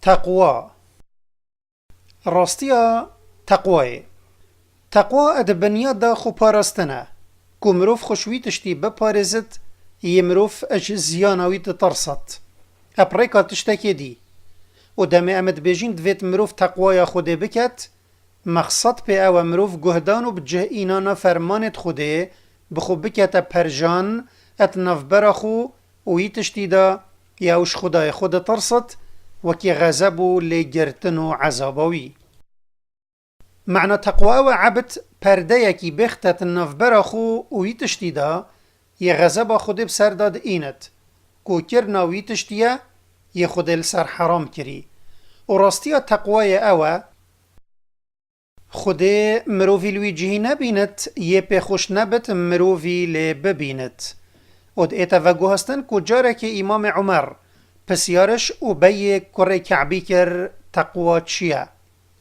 تقوا راستیا تقوای تقوا اد بنیاد دا خو پاراستنه کو مروف خوشوی تشتی بپارزت یه مروف اج زیاناوی ترست اپریکا تشتکی دی و دم امد بیجین دویت مروف تقوای خوده بکت مقصد پی او مروف گهدانو بجه اینانا فرمانت خوده بخو بکت پرجان ات نفبر خو وی تشتی دا یاوش خدای خود ترست وکی غضبو لگرتنو عذابوی معنى تقوى وعبت پرده یکی بختت نفبر خو وی تشتی دا یه غضب خود بسر داد اینت کو کرنا وی تشتیه یه خود لسر حرام کری و راستیا تقوی اوه خود مروفی لوی جهی نبینت یه پی خوش نبت مروفی لی ببینت ود ایتا وگو هستن کو جاره که امام عمر پسیارش او بی کره کعبی کر تقوی چیه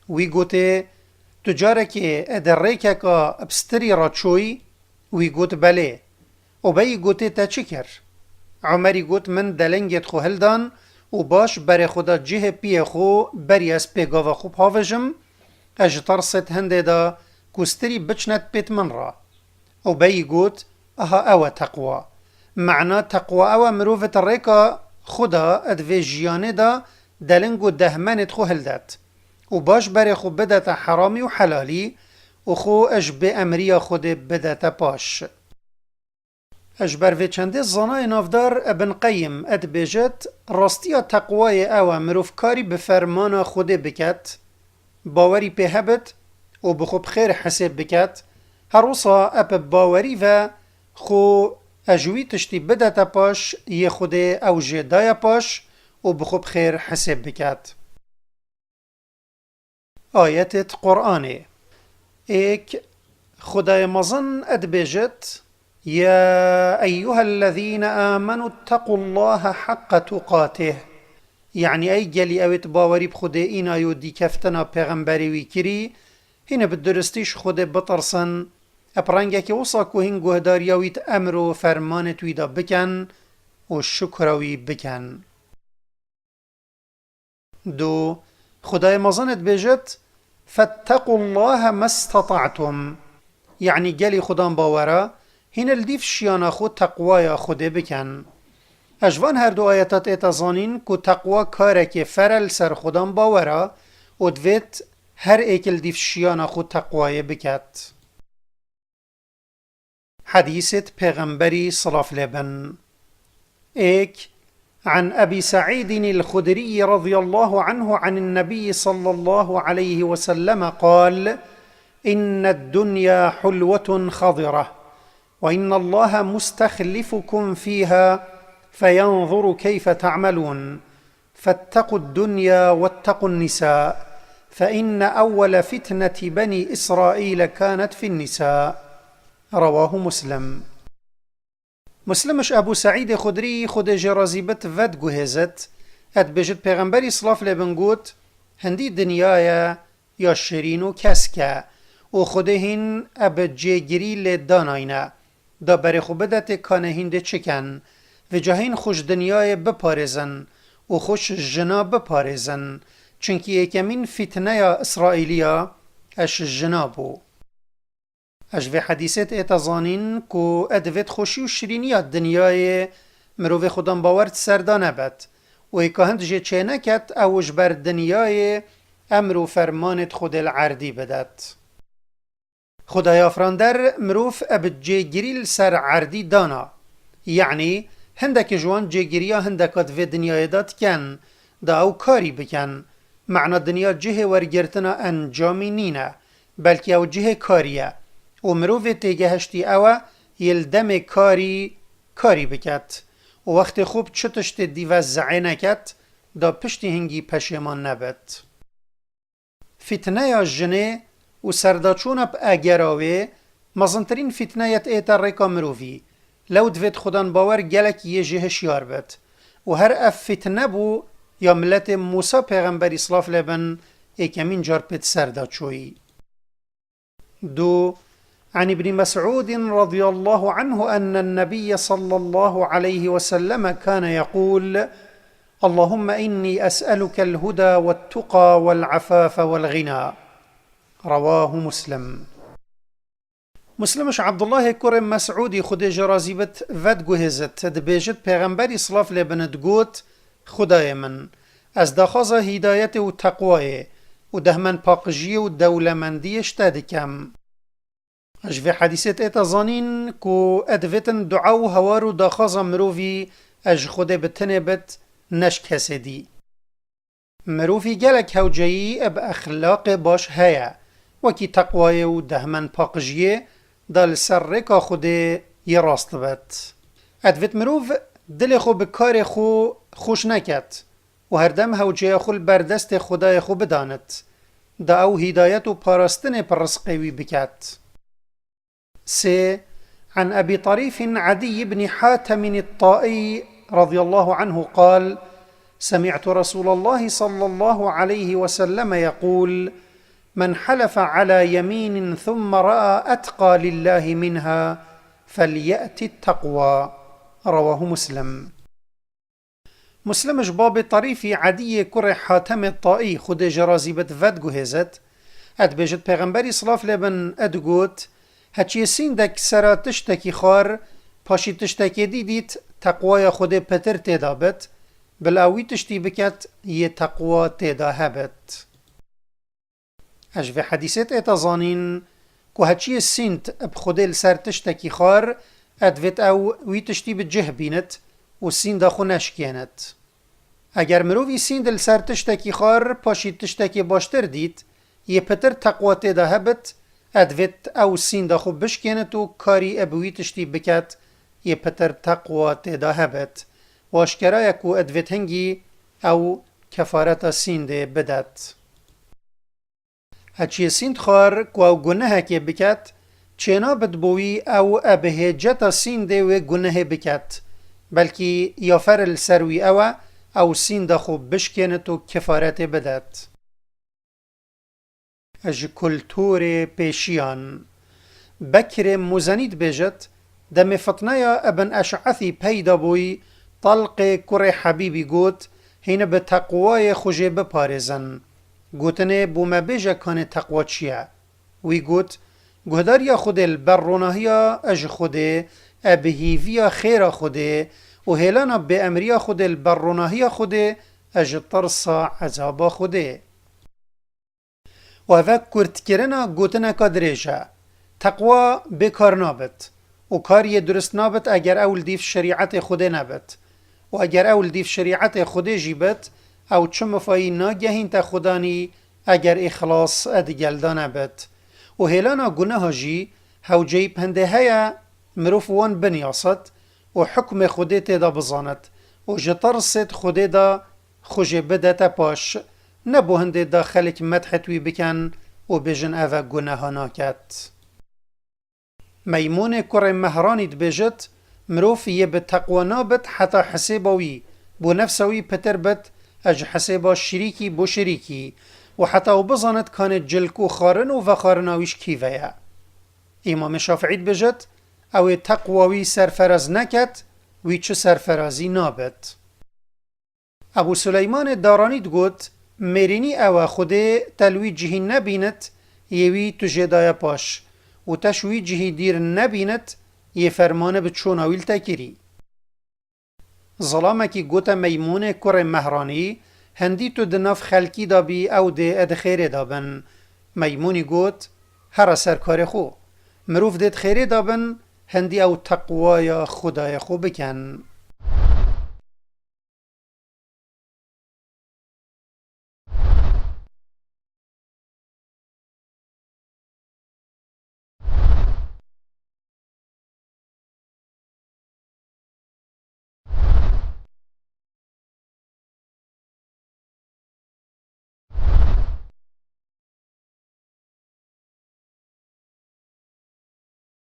وی گوته تو جاره که ادر ریکه که ابستری را چوی وی گوت بله او بی گوته تا چی کر عمری گوت من دلنگت خو هلدان و باش بر خدا جه پی خو بری از پیگاو خوب هاوجم اج ترست هنده دا کستری بچنت پیت من را او بی گوت اها او تقوی معنى تقوى او مروفت الريكا خدا ادوی جیانه دا دلنگو دهمنت خو هلدت و باش بر خو بدت حرامی و حلالی و خو اج به امریا خود بدت پاش اج بر وی چنده زنای نافدار ابن قیم اد بیجت راستیا تقوی او مروف کاری به فرمان خود بکت باوری به هبت و بخو بخیر حساب بکت هروسا اپ باوری و خو اجوی تشتی بدت پاش یه خود او جدای پاش و بخو بخیر حساب بکت آیت قرآنه ایک خدای مزن اد بیجت يا أيها الذين آمنوا اتقوا الله حق تقاته يعني أي جلي أوت باوري بخده إنا يودي كفتنا پیغمبری وی کری هنا بدرستيش خده بطرسن اپرنگه که وصا کوهین گهداریاویت امر و فرمانت ویدا بکن و شکروی بکن دو خدای مزنت بیجت فاتقوا الله ما استطعتم يعني جلي خدان باورا هین الدیف شیانا خود تقوای خوده بکن اجوان هر دو آیتات اتزانین که تقوا کاره که فرل سر خودان باورا و دویت هر ایک الدیف شیانا خود تقوای بکت حدیثت پیغمبری صلاف لبن ایک عن أبي سعيد الخدري رضي الله عنه عن النبي صلى الله عليه وسلم قال إن الدنيا حلوة خضرة وإن الله مستخلفكم فيها فينظر كيف تعملون فاتقوا الدنيا واتقوا النساء فإن أول فتنة بني إسرائيل كانت في النساء رواه مسلم مسلمش أبو سعيد خدري خود جرازيبت ود جهزت اد بجد پیغمبری صلاف لبن گوت هندی دنیایا یا شرینو کسکه و خودهین اب جگری لداناینه دا بر خوبدت کانه هنده چکن و جاهین خوش دنیای بپارزن و خوش جنا بپارزن چونکی یکمین فتنه یا اسرائیلیا اش جنا بو اش و حدیثت اتزانین کو ادویت خوشی و شرینی دنیای مروف خودان باورد سردانه بد و ایکا هند جه چه نکت اوش بر دنیای امر و فرمانت خود العردی بدد خدای افراندر مروف اب جگریل سر عردی دانا یعنی هندک جوان جگریا هندکات و دنیای داد کن دا او کاری بکن معنی دنیا جه ورگرتنا انجامی نینه بلکه او جه کاریه و مروف تیگه هشتی اوه یلدم کاری بکت و وقت خوب چتشت دیو زعی نکت دا پشتی هنگی پشیمان نبت فتنه یا جنه و سرداچون اب اگراوه مزنترین فتنهیت ایتر ریکا مروفی لو دوید خودان باور گلک یه جه شیار بد و هر اف فتنه بو یا ملت موسی پیغمبری صلاف لبن ایکمین جار پت سرداچوی دو عن ابن مسعود رضي الله عنه أن النبي صلى الله عليه وسلم كان يقول اللهم إني أسألك الهدى والتقى والعفاف والغنى. رواه مسلم. مسلمش عبدالله كرم مسعودي خود جرازي بت ود گوهزت دبیجت پیغمبری صلاف لبند گوت خدای من از دخوازه هدایت و تقوای و دهمن پاقجی و دولمندیش تدکم. اجوی حدیثت اتزانین کو ادویتن دعا و هوار و دخوازه مروفی اج خود بتنه بت نش کسی دی. مروفی گلک هوجهی اب اخلاق باش هیا وکی تقوای و دهمن پاقجیه دل سر رکا خوده یه راست بد. ادویت مروف دل خو بکار خو خوش نکد و هر دم هوجه خو بردست خدای خو بدانت دا او هدایت و پاراستن پر رزقوی بکد. 3. عن أبي طريف عدي بن حاتم الطائي رضي الله عنه قال: سمعت رسول الله صلى الله عليه وسلم يقول: من حلف على يمين ثم رأى أتقى لله منها فليأت التقوى. رواه مسلم. مسلم جباب طريفي عدي كر حاتم الطائي خود جرازي بد ود گوهزت ادبجت پیغمبری صلاف لبن ادگوت هچی سیندک سرا تشتکی خار پاشی تشتکی دیدیت تقوای خود پتر تیدا بت بلاوی تشتی بکت یه تقوی تیدا هبت. اجوه حدیثت اتزانین که هچی سیند اب خود سر تشتکی خار ادویت او وی تشتی بجه بینت و سیند خو نشکینت. اگر مروی سیند سر تشتکی خار پاشی تشتکی باشتر دید یه پتر تقوی تیدا هبت ادویت او سیند خو بشکینت و کاری ابوی تشتی بکت یه پتر تقوی تیدا هبت و اشکرای کو ادویت هنگی او کفارت سیند بدت. هچی سیند خار کو او گناه که بکت چینا بدبوی او ابهجت سیند و گناه بکت بلکی یافر السروی او سیند خو بشکینت و کفارت بدت. اج کلتور پیشیان بکر مزنید بیجت دم فتنه ابن اشعثی پیدا بوی طلق کر حبیبی گوت هین به تقوای خوشه بپارزن گوتنه بوم بیجه کان تقوا چیه وی گوت گهداریا خود البرونهیا اج خوده ابهیویا خیر خوده و هیلانا به امریا خود البرونهیا خوده اج ترسا عذابا خوده. و اوه کرتکرنا گوتنا کدریجه تقوا بکار نابد و کاری درست نابد اگر اول دیف شریعت خوده نابد و اگر اول دیف شریعت خوده جیبد او چم فایی ناگهین تا خدانی اگر اخلاص ادگلدا نابد و هیلانا گناه جی هوجی پنده هیا مروف وان بنیاست و حکم خوده تیدا بزاند و جترست خوده دا خوشه بده تا پاش نبو هنده دا خلق مدحتوی بکن و بجن اوه گناه ناکت. میمون کر مهرانید بجت مروف یه به تقوی نابد حتی حسیباوی بو نفسوی پتر بد اج حسیبا شریکی بو شریکی و حتی و بزاند کان جلکو خارن و خارناویش کیویا. امام شافعید بجت او تقوی سرفراز نکت وی چه سرفرازی نابد. ابو سلیمان دارانید گوت مرینی او خوده تلوی جهی نبیند یوی تو جدای پاش و تشوی جهی دیر نبیند یه فرمانه به چوناویل تکیری. ظلامکی گوتا میمون کر مهرانی هندی تو دناف خلکی دابی او ده ادخیره دابن. میمونی گوت هر سرکار خو مروف ده ادخیره دابن هندی او تقوای خدای خو بکن.